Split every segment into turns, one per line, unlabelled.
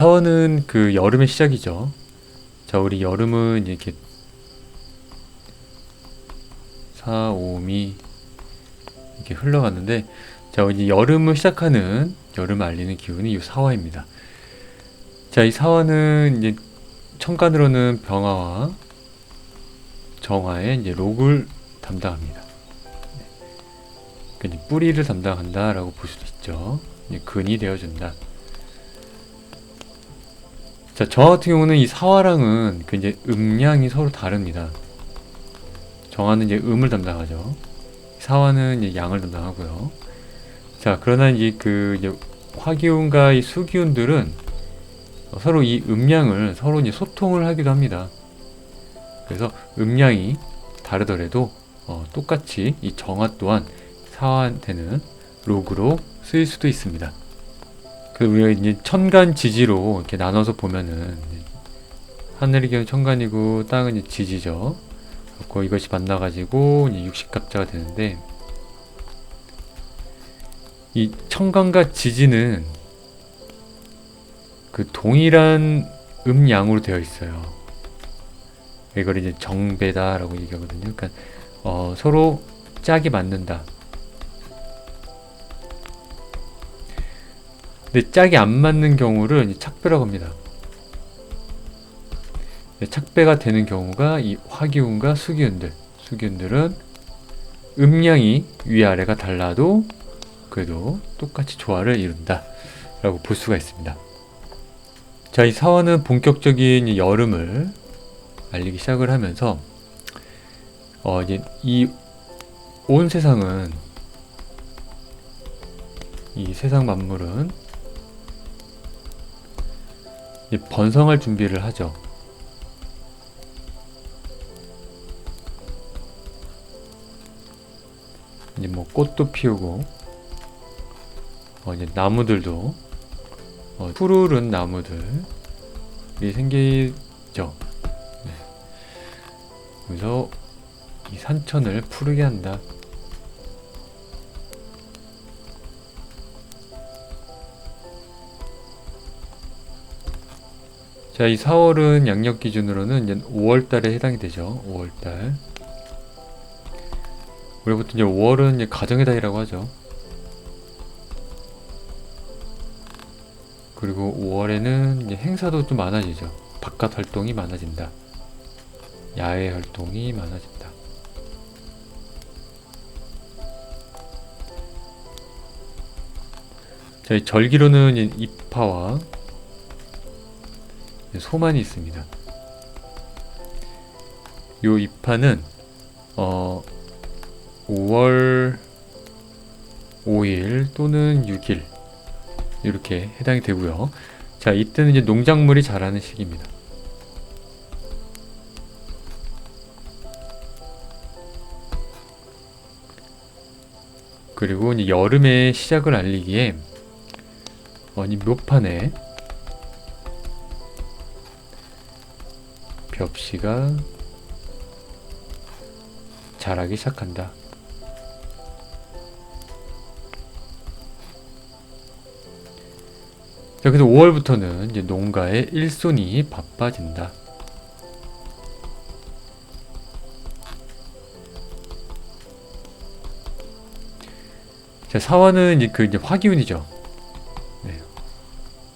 4월은 그 여름의 시작이죠. 자, 우리 여름은 이렇게 4, 5미 이렇게 흘러갔는데, 자, 이제 여름을 시작하는, 여름을 알리는 기운이 이 사화입니다. 자, 이 사화는 이제 천간으로는 병화와 정화의 이제 록을 담당합니다. 그러니까 이제 뿌리를 담당한다라고 볼 수도 있죠. 이제 근이 되어준다. 자, 저 같은 경우는 이 사화랑은 그 이제 음양이 서로 다릅니다. 정화는 이제 음을 담당하죠. 사화는 이제 양을 담당하고요. 자, 그러나 이제 이제 화기운과 이 수기운들은 서로 이 음양을 서로 이제 소통을 하기도 합니다. 그래서 음양이 다르더라도 똑같이 이 정화 또한 사화한테는 록으로 쓰일 수도 있습니다. 그 우리가 이제 천간 지지로 이렇게 나눠서 보면은 하늘의 경우 천간이고 땅은 이제 지지죠. 그리고 이것이 만나가지고 이제 육식갑자가 되는데, 이 천간과 지지는 그 동일한 음양으로 되어 있어요. 이걸 이제 정배다라고 얘기하거든요. 그러니까 서로 짝이 맞는다. 근데 짝이 안 맞는 경우를 착배라고 합니다. 착배가 되는 경우가 이 화기운과 수기운들은 음양이 위아래가 달라도 그래도 똑같이 조화를 이룬다 라고 볼 수가 있습니다. 자, 이 사화는 본격적인 여름을 알리기 시작을 하면서 이제 이 온 세상은, 이 세상 만물은 이제 번성할 준비를 하죠. 이제 뭐 꽃도 피우고 이제 나무들도 푸르른 나무들이 생기죠. 네. 그래서 이 산천을 푸르게 한다. 자, 이 4월은 양력 기준으로는 이제 5월달에 해당이 되죠. 5월달. 우리 보통 이제 5월은 이제 가정의 달이라고 하죠. 그리고 5월에는 이제 행사도 좀 많아지죠. 바깥 활동이 많아진다. 야외 활동이 많아진다. 자, 이 절기로는 입하와 소만이 있습니다. 요 입하는 5월 5일 또는 6일 이렇게 해당이 되고요. 자, 이때는 이제 농작물이 자라는 시기입니다. 그리고 이제 여름의 시작을 알리기에 이 묘판에 벽시가 자라기 시작한다. 자, 그래서 5월부터는 이제 농가의 일손이 바빠진다. 자, 사화는 이제 화기운이죠. 네.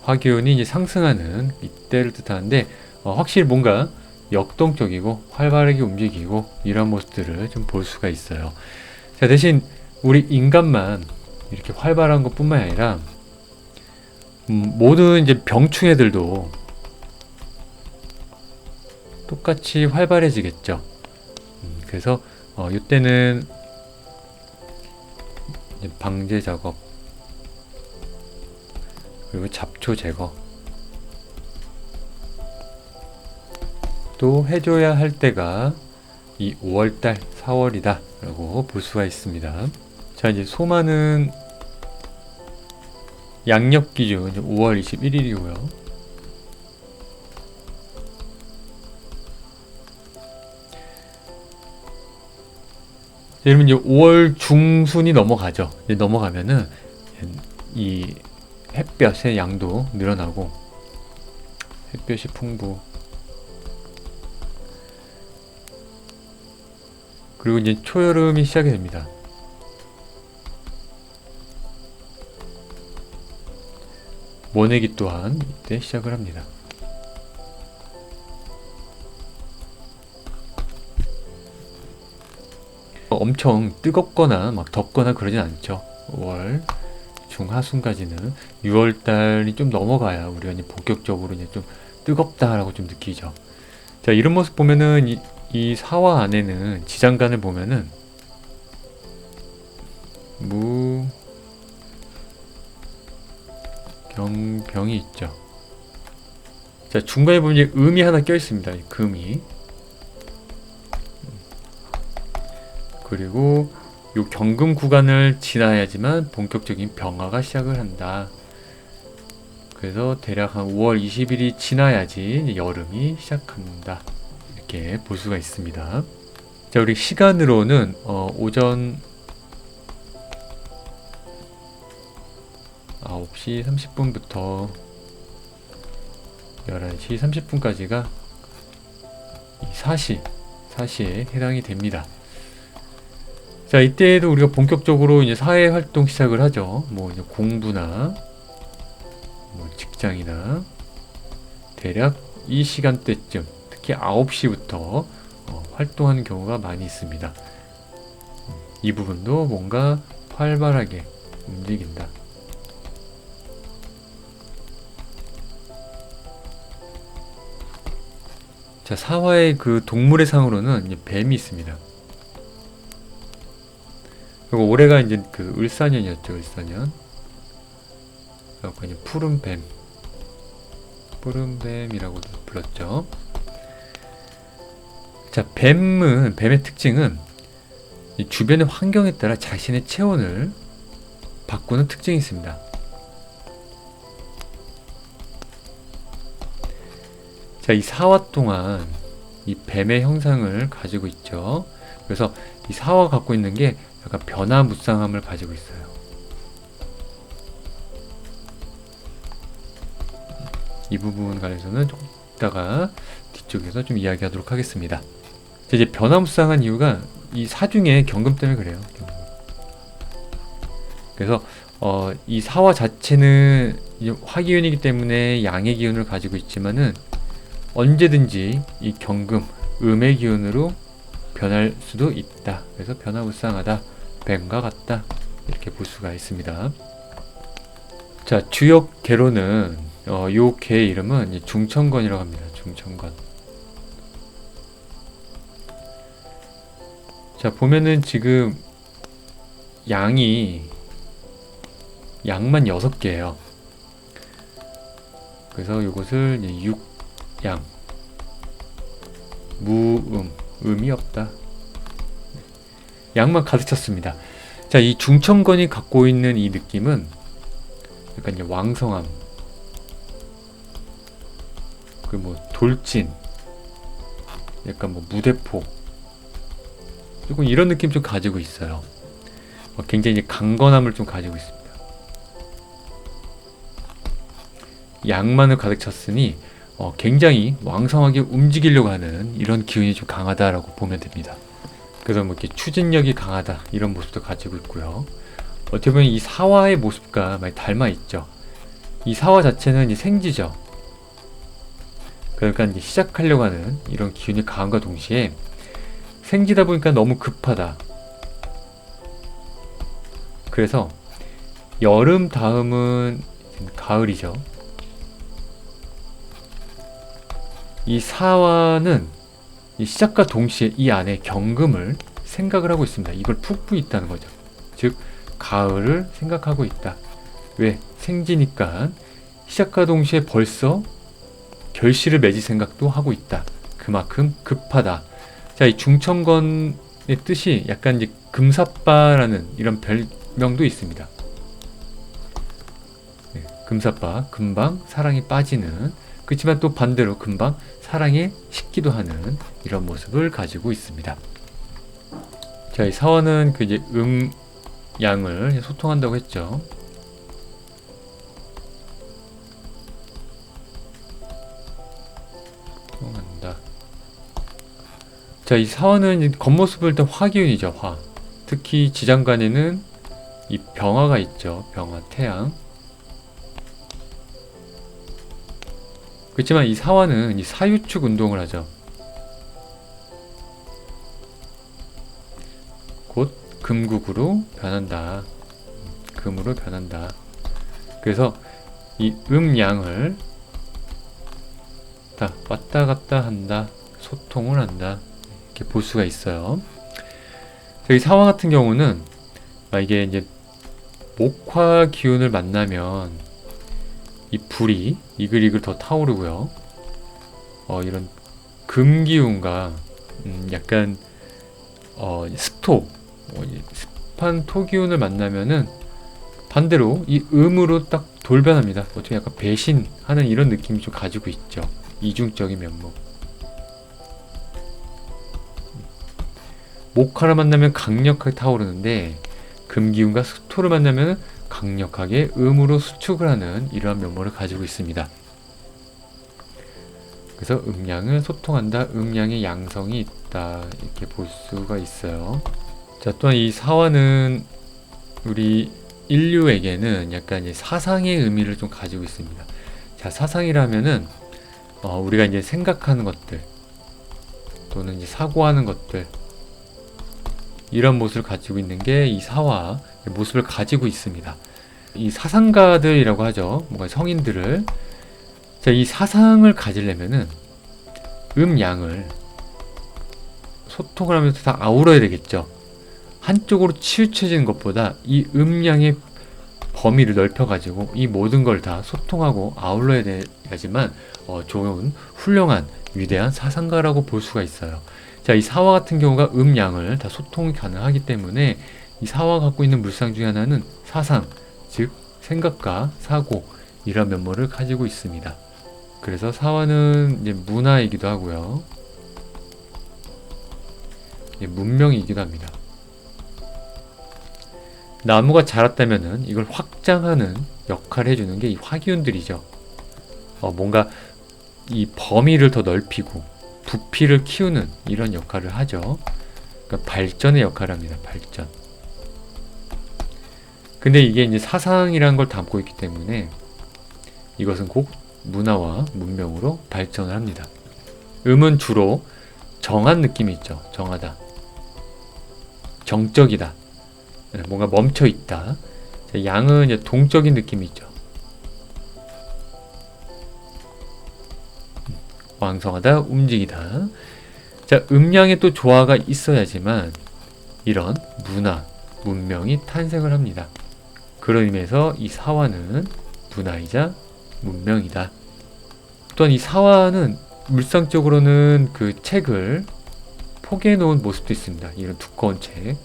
화기운이 이제 상승하는 이때를 뜻하는데, 확실히 뭔가 역동적이고 활발하게 움직이고 이런 모습들을 좀 볼 수가 있어요. 자, 대신 우리 인간만 이렇게 활발한 것 뿐만 아니라 모든 이제 병충해들도 똑같이 활발해지겠죠. 그래서 이때는 방제 작업 그리고 잡초 제거 또 해줘야 할 때가 이 5월달 4월이다 라고 볼 수가 있습니다. 자, 이제 소만은 양력 기준 5월 21일이고요. 여러분 이제 5월 중순이 넘어가죠. 이제 넘어가면은 이 햇볕의 양도 늘어나고 햇볕이 풍부. 그리고 이제 초여름이 시작이 됩니다. 모내기 또한 이때 시작을 합니다. 엄청 뜨겁거나 막 덥거나 그러진 않죠. 5월 중하순까지는 6월달이 좀 넘어가야 우리가 이제 본격적으로 이제 좀 뜨겁다라고 좀 느끼죠. 자, 이런 모습 보면은 이 사화 안에는 지장간을 보면은 무경병이 있죠. 자, 중간에 보면 이제 음이 하나 껴 있습니다. 이 금이. 그리고 요 경금 구간을 지나야지만 본격적인 병화가 시작을 한다. 그래서 대략 한 5월 20일이 지나야지 여름이 시작한다. 이렇게 볼 수가 있습니다. 자, 우리 시간으로는 오전 9시 30분부터 11시 30분까지가 사시에 해당이 됩니다. 자, 이때에도 우리가 본격적으로 이제 사회 활동 시작을 하죠. 뭐 이제 공부나 뭐 직장이나 대략 이 시간대쯤, 특히 9시부터 활동하는 경우가 많이 있습니다. 이 부분도 뭔가 활발하게 움직인다. 자, 사화의 그 동물의 상으로는 이제 뱀이 있습니다. 그리고 올해가 이제 그 을사년이었죠, 을사년. 그래서 이제 푸른뱀이라고도 불렀죠. 자, 뱀의 특징은 이 주변의 환경에 따라 자신의 체온을 바꾸는 특징이 있습니다. 자, 이 사화 동안 이 뱀의 형상을 가지고 있죠. 그래서 이 사화가 갖고 있는 게 약간 변화무쌍함을 가지고 있어요. 이 부분 관해서는 좀 이따가 뒤쪽에서 좀 이야기하도록 하겠습니다. 자, 이제 변화무쌍한 이유가 이 사중의 경금 때문에 그래요. 그래서 이 사화 자체는 화기운이기 때문에 양의 기운을 가지고 있지만은 언제든지 이 경금, 음의 기운으로 변할 수도 있다. 그래서 변화무쌍하다, 뱀과 같다, 이렇게 볼 수가 있습니다. 자, 주역 개로는 요 개의 이름은 중천건이라고 합니다. 중천건. 자, 보면은 지금 양만 6개예요. 그래서 요것을 육양, 음이 없다. 양만 가득 찼습니다. 자, 이 중천건이 갖고 있는 이 느낌은 약간 이제 왕성함, 그 뭐 돌진, 약간 뭐 무대포, 조금 이런 느낌 좀 가지고 있어요. 굉장히 이제 강건함을 좀 가지고 있습니다. 양만을 가득 찼으니 굉장히 왕성하게 움직이려고 하는 이런 기운이 좀 강하다라고 보면 됩니다. 그래서 뭐 이렇게 추진력이 강하다, 이런 모습도 가지고 있고요. 어떻게 보면 이 사화의 모습과 많이 닮아 있죠. 이 사화 자체는 이제 생지죠. 그러니까 이제 시작하려고 하는 이런 기운이 강함과 동시에 생지다 보니까 너무 급하다. 그래서 여름 다음은 가을이죠. 이 사화는 이 시작과 동시에 이 안에 경금을 생각을 하고 있습니다. 이걸 푹푹 있다는 거죠. 즉 가을을 생각하고 있다. 왜? 생지니까 시작과 동시에 벌써 결실을 맺을 생각도 하고 있다. 그만큼 급하다. 자, 이 중천건의 뜻이 약간 이제 금사빠라는 이런 별명도 있습니다. 네, 금사빠, 금방 사랑에 빠지는, 그렇지만 또 반대로 금방 사랑에 식기도 하는 이런 모습을 가지고 있습니다. 자, 이 사화는 그 이제 양을 소통한다고 했죠. 소통한다. 자, 이 사화는 이제 겉모습을 일단 화기운이죠. 화. 특히 지장간에는 이 병화가 있죠. 병화, 태양. 그렇지만 이 사화는 이 사유축 운동을 하죠. 곧 금국으로 변한다. 금으로 변한다. 그래서 이 음양을 다 왔다 갔다 한다. 소통을 한다. 이렇게 볼 수가 있어요. 이 사화 같은 경우는 이게 이제 목화 기운을 만나면 이 불이 이글이글 더 타오르고요. 이런 금 기운과 약간 습토, 습한 토 기운을 만나면은 반대로 이 음으로 딱 돌변합니다. 어떻게 약간 배신하는 이런 느낌이 좀 가지고 있죠. 이중적인 면목. 목화를 만나면 강력하게 타오르는데 금기운과 수토를 만나면 강력하게 음으로 수축을 하는 이러한 면모를 가지고 있습니다. 그래서 음양을 소통한다. 음양의 양성이 있다. 이렇게 볼 수가 있어요. 자, 또한 이 사화는 우리 인류에게는 약간 이제 사상의 의미를 좀 가지고 있습니다. 자, 사상이라면은 우리가 이제 생각하는 것들 또는 이제 사고하는 것들 이런 모습을 가지고 있는 게 이 사화 모습을 가지고 있습니다. 이 사상가들이라고 하죠. 뭔가 성인들을. 자, 이 사상을 가지려면은 음양을 소통을 하면서 다 아우러야 되겠죠. 한쪽으로 치우쳐지는 것보다 이 음양의 범위를 넓혀가지고 이 모든 걸 다 소통하고 아울러야 돼야지만 좋은 훌륭한 위대한 사상가라고 볼 수가 있어요. 자, 이 사화 같은 경우가 음양을 다 소통이 가능하기 때문에 이 사화가 갖고 있는 물상 중에 하나는 사상, 즉 생각과 사고 이런 면모를 가지고 있습니다. 그래서 사화는 이제 문화이기도 하고요. 문명이기도 합니다. 나무가 자랐다면은 이걸 확장하는 역할을 해주는 게 이 화기운들이죠. 뭔가 이 범위를 더 넓히고 부피를 키우는 이런 역할을 하죠. 그러니까 발전의 역할을 합니다. 발전. 근데 이게 이제 사상이라는 걸 담고 있기 때문에 이것은 곧 문화와 문명으로 발전을 합니다. 음은 주로 정한 느낌이 있죠. 정하다. 정적이다. 뭔가 멈춰 있다. 양은 이제 동적인 느낌이 있죠. 왕성하다, 움직이다. 자, 음양에 또 조화가 있어야지만 이런 문화, 문명이 탄생을 합니다. 그런 의미에서 이 사화는 문화이자 문명이다. 또한 이 사화는 물상적으로는 그 책을 포개해 놓은 모습도 있습니다. 이런 두꺼운 책.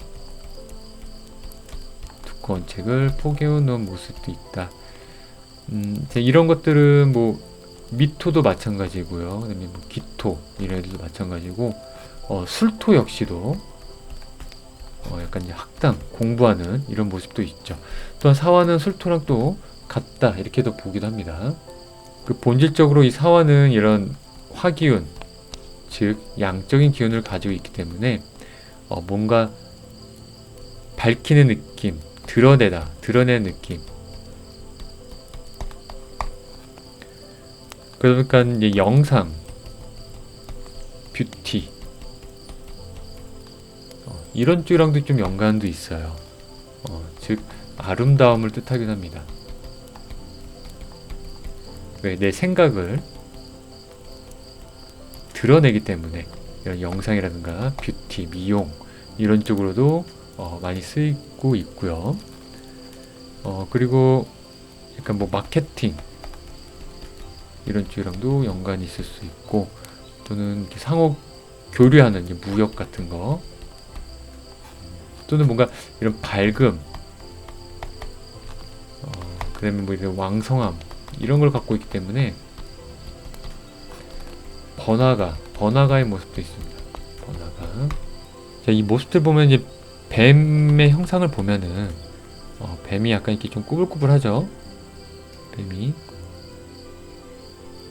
두꺼운 책을 포개해 놓은 모습도 있다. 이런 것들은 뭐 미토도 마찬가지고요. 그다음에 뭐 기토 이런 애들도 마찬가지고 술토 역시도 약간 이제 학당 공부하는 이런 모습도 있죠. 또한 사화는 술토랑 또 같다 이렇게도 보기도 합니다. 그 본질적으로 이 사화는 이런 화기운 즉 양적인 기운을 가지고 있기 때문에 뭔가 밝히는 느낌, 드러내는 느낌. 그러니까 이제 영상, 뷰티 이런 쪽이랑도 좀 연관도 있어요. 즉 아름다움을 뜻하기도 합니다. 왜? 내 생각을 드러내기 때문에 이런 영상이라든가 뷰티, 미용 이런 쪽으로도 많이 쓰이고 있고요. 그리고 약간 뭐 마케팅 이런 쪽이랑도 연관이 있을 수 있고 또는 이렇게 상호 교류하는 이제 무역 같은 거 또는 뭔가 이런 밝음 그 다음에 뭐 이런 왕성함 이런 걸 갖고 있기 때문에 번화가의 모습도 있습니다. 번화가. 자, 이 모습들 보면 이제 뱀의 형상을 보면은 뱀이 약간 이렇게 좀 꾸불꾸불하죠. 뱀이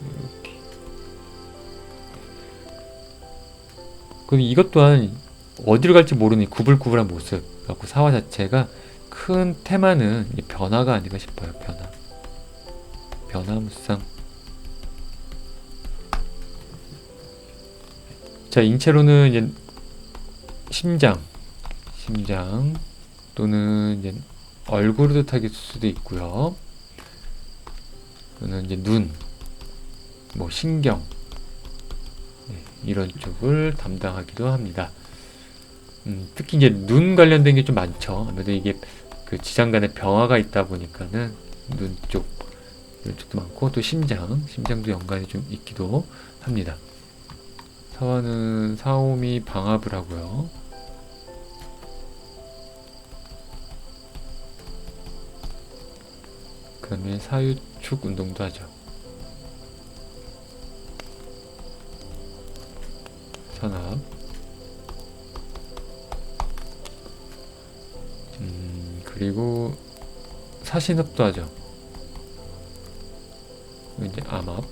이렇게 그리고 이것 또한 어디로 갈지 모르는 구불구불한 모습 갖고 사화 자체가 큰 테마는 변화가 아닌가 싶어요. 변화무쌍. 자, 인체로는 이제 심장 또는 이제 얼굴을 뜻하게 쓸 수도 있고요. 또는 이제 눈, 뭐 신경, 이런 쪽을 담당하기도 합니다. 특히 이제 눈 관련된 게 좀 많죠. 아무래도 이게 그 지장 간에 병화가 있다 보니까는 눈 쪽, 이런 쪽도 많고, 또 심장도 연관이 좀 있기도 합니다. 사화는 사오미 방합을 하고요. 그 다음에 사유축 운동도 하죠. 산압. 그리고 사신흡도 하죠. 이제 암압.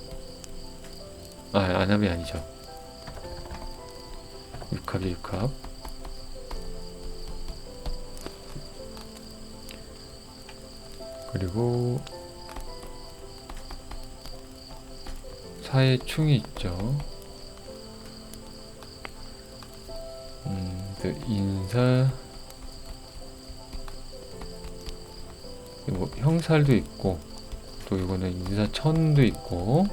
안압이 아니죠. 육합. 그리고 사해충이 있죠. 인사, 뭐 형살도 있고, 또 이거는 인사천도 있고,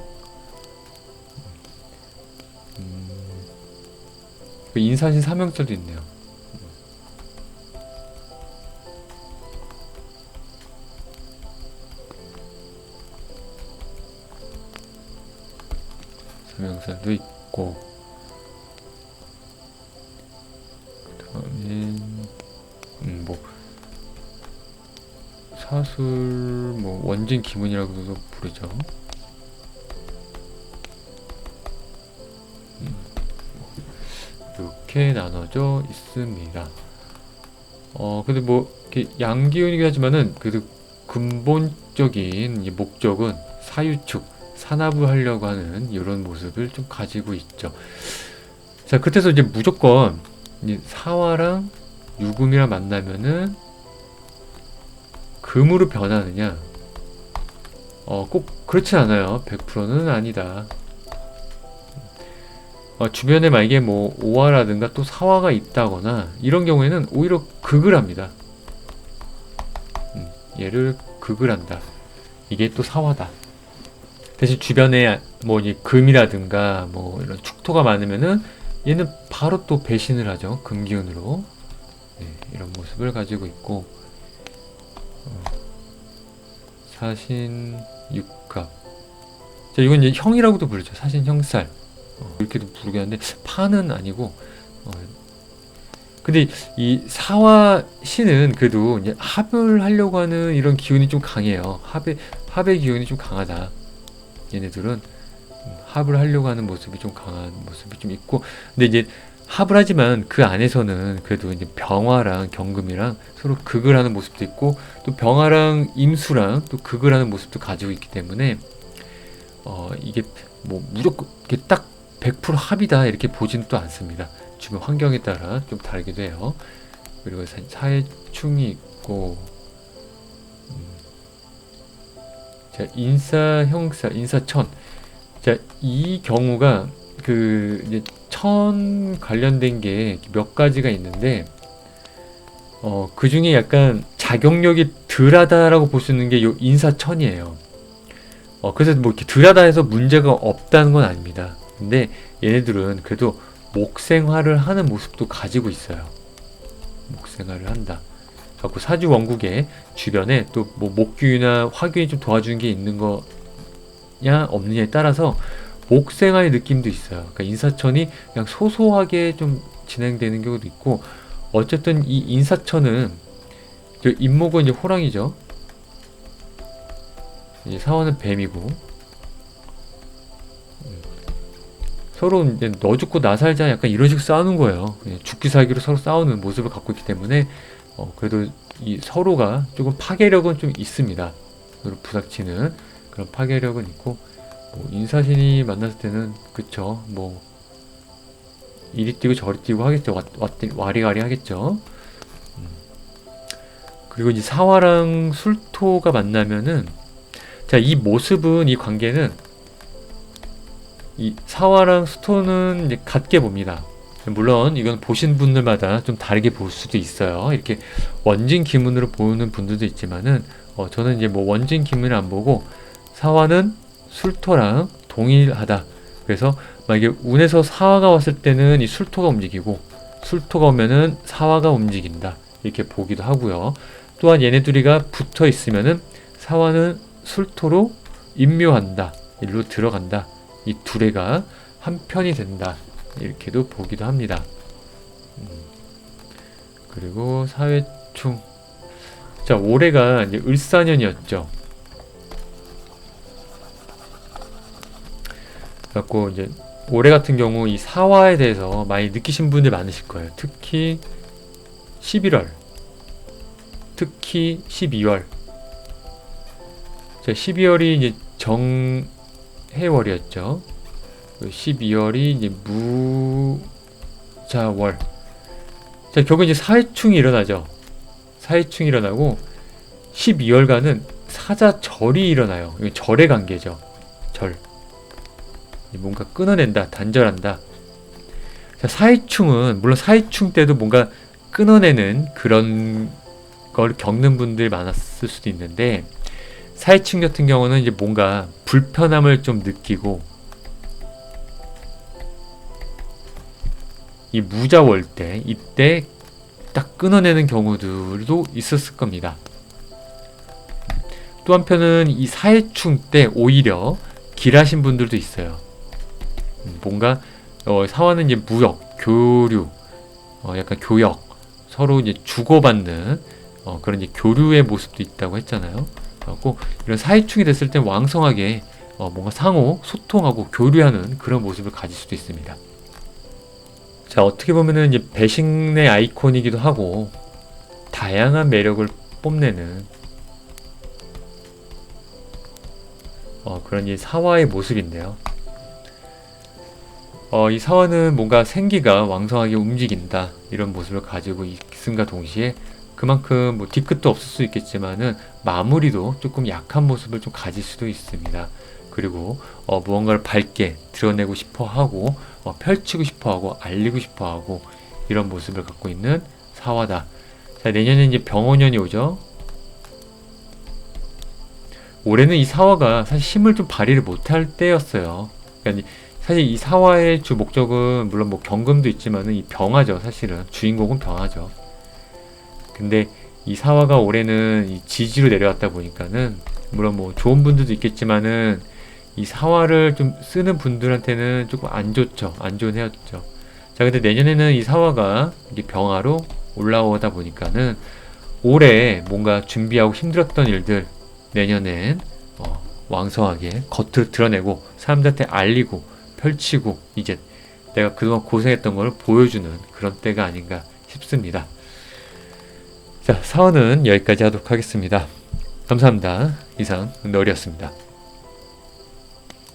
인사신 삼형살도 있네요. 삼형살도 있고, 그 다음에 뭐 사술, 뭐 원진 기문이라고도 부르죠. 이렇게 나눠져 있습니다. 근데 뭐 이렇게 양기운이긴 하지만은 그래도 근본적인 이 목적은 사유축, 산압을 하려고 하는 이런 모습을 좀 가지고 있죠. 자, 그때서 이제 무조건 이제 사화랑 유금이랑 만나면은 금으로 변하느냐? 꼭 그렇진 않아요. 100%는 아니다. 주변에 만약에 뭐 오화라든가 또 사화가 있다거나 이런 경우에는 오히려 극을 합니다. 얘를 극을 한다. 이게 또 사화다. 대신 주변에 뭐 이제 금이라든가 뭐 이런 축토가 많으면은 얘는 바로 또 배신을 하죠. 금기운으로. 이런 모습을 가지고 있고, 사신 육합. 자, 이건 이제 형이라고도 부르죠. 사신 형살. 이렇게도 부르긴 하는데 파는 아니고. 근데 이 사화 신은 그래도 이제 합을 하려고 하는 이런 기운이 좀 강해요. 합의 기운이 좀 강하다. 얘네들은 합을 하려고 하는 모습이 좀 강한 모습이 좀 있고, 근데 이제 합을 하지만 그 안에서는 그래도 이제 병화랑 경금이랑 서로 극을 하는 모습도 있고, 또 병화랑 임수랑 또 극을 하는 모습도 가지고 있기 때문에 이게 뭐 무조건 이렇게 딱 100% 합이다 이렇게 보지는 또 않습니다. 주변 환경에 따라 좀 다르기도 해요. 그리고 사해충이 있고, 자, 인사 형살, 인사천. 자, 이 경우가 그 이제 천 관련된 게 몇 가지가 있는데, 그 중에 약간 자격력이 덜하다라고 볼 수 있는 게 요 인사천이에요. 그래서 뭐 이렇게 덜하다 해서 문제가 없다는 건 아닙니다. 근데 얘네들은 그래도 목생화를 하는 모습도 가지고 있어요. 목생화를 한다. 갖고 사주 원국의 주변에 또 뭐 목균이나 화균이 좀 도와주는 게 있는 거냐 없느냐에 따라서 목생화의 느낌도 있어요. 그러니까 인사천이 그냥 소소하게 좀 진행되는 경우도 있고, 어쨌든 이 인사천은 임목은 이제 호랑이죠. 이제 사화는 뱀이고, 서로 이제 너 죽고 나 살자 약간 이런 식으로 싸우는 거예요. 죽기 살기로 서로 싸우는 모습을 갖고 있기 때문에 그래도 이 서로가 조금 파괴력은 좀 있습니다. 서로 부닥치는 그런 파괴력은 있고, 뭐 인사신이 만났을 때는 그쵸, 뭐 이리 뛰고 저리 뛰고 하겠죠. 와리가리 하겠죠. 그리고 이제 사화랑 술토가 만나면은, 자, 이 모습은, 이 관계는 이 사화랑 수토는 이제 같게 봅니다. 물론 이건 보신 분들마다 좀 다르게 볼 수도 있어요. 이렇게 원진 기문으로 보는 분들도 있지만은 저는 이제 뭐 원진 기문을 안 보고 사화는 술토랑 동일하다. 그래서 만약에 운에서 사화가 왔을 때는 이 술토가 움직이고 술토가 오면은 사화가 움직인다. 이렇게 보기도 하고요. 또한 얘네 둘이가 붙어 있으면은 사화는 술토로 임묘한다. 일로 들어간다. 이 둘애가 한 편이 된다. 이렇게도 보기도 합니다. 그리고 사회충. 자, 올해가 이제 을사년이었죠. 그래갖고 이제 올해 같은 경우 이 사화에 대해서 많이 느끼신 분들 많으실 거예요. 특히 11월, 특히 12월. 자, 12월이 이제 정해월이었죠. 12월이 이제 무자월. 자, 결국 이제 사해충이 일어나죠. 사해충이 일어나고 12월간은 사자절이 일어나요. 이거 절의 관계죠. 절. 뭔가 끊어낸다, 단절한다. 자, 사해충은 물론 사해충 때도 뭔가 끊어내는 그런 걸 겪는 분들이 많았을 수도 있는데, 사해충 같은 경우는 이제 뭔가 불편함을 좀 느끼고, 이 무자월 때, 이때 딱 끊어내는 경우들도 있었을 겁니다. 또 한편은 이 사해충 때 오히려 길하신 분들도 있어요. 뭔가 사화는 이제 무역, 교류, 약간 교역, 서로 이제 주고받는 그런 이제 교류의 모습도 있다고 했잖아요. 그리고 이런 사해충이 됐을 때 왕성하게 뭔가 상호 소통하고 교류하는 그런 모습을 가질 수도 있습니다. 자, 어떻게 보면은 이제 배신의 아이콘이기도 하고 다양한 매력을 뽐내는 그런 이 사화의 모습인데요. 이 사화는 뭔가 생기가 왕성하게 움직인다, 이런 모습을 가지고 있음과 동시에 그만큼 뭐 뒤끝도 없을 수 있겠지만은 마무리도 조금 약한 모습을 좀 가질 수도 있습니다. 그리고 무언가를 밝게 드러내고 싶어하고 펼치고 싶어하고 알리고 싶어하고 이런 모습을 갖고 있는 사화다. 자, 내년에 이제 병원년이 오죠. 올해는 이 사화가 사실 힘을 좀 발휘를 못할 때였어요. 그러니까 사실 이 사화의 주 목적은 물론 뭐 경금도 있지만은 이 병화죠. 사실은 주인공은 병화죠. 근데 이 사화가 올해는 이 지지로 내려왔다 보니까는 물론 뭐 좋은 분들도 있겠지만은 이 사화를 좀 쓰는 분들한테는 조금 안 좋죠. 안 좋은 해였죠. 자, 근데 내년에는 이 사화가 이게 병화로 올라오다 보니까는 올해 뭔가 준비하고 힘들었던 일들 내년엔 왕성하게 겉으로 드러내고 사람들한테 알리고 펼치고 이제 내가 그동안 고생했던 걸 보여주는 그런 때가 아닌가 싶습니다. 자, 사화는 여기까지 하도록 하겠습니다. 감사합니다. 이상 널이었습니다.